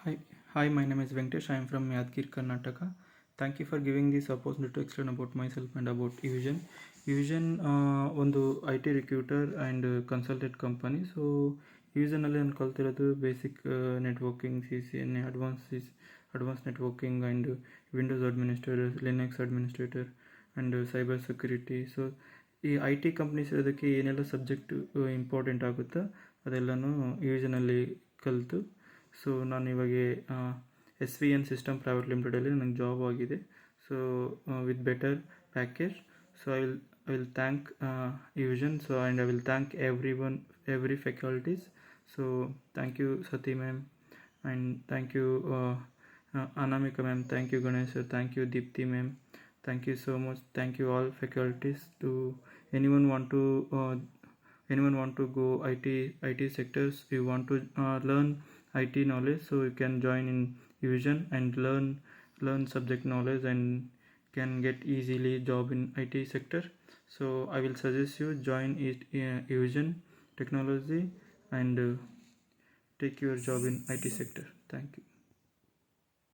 Hi, hi. My name is Venkatesh. I am from Yadgir, Karnataka. Thank you for giving this opportunity to explain about myself and about Evision. Evision ಒಂದು I T recruiter and consultant company. So Evision-ಅಲ್ಲಿ ನಾನು ಕಲ್ತಿರೋದು basic networking, CCNA, advance networking and Windows administrator, Linux administrator and cyber security. So ಈ I T companies ಇರೋದಕ್ಕೆ ಏನೆಲ್ಲ subject important ಆಗುತ್ತೋ ಅದೆಲ್ಲನೂ Evision-ಅಲ್ಲಿ ಕಲಿತು. So ನಾನು ಇವಾಗ SVN ಸಿಸ್ಟಮ್ ಪ್ರೈವೇಟ್ ಲಿಮಿಟೆಡಲ್ಲಿ ನನಗೆ ಜಾಬ್ ಆಗಿದೆ. So with better package. So I will thank Evision. So and I will thank every faculties. So thank you Sati ma'am, and thank you Anamika ma'am, thank you Ganesh sir, thank you Deepthi ma'am, thank you so much, thank you all faculties. To anyone want to go IT sectors, you want to learn IT knowledge, so you can join in Evision and learn subject knowledge and can get easily job in IT sector. So I will suggest you join Evision technology and take your job in IT sector. Thank you.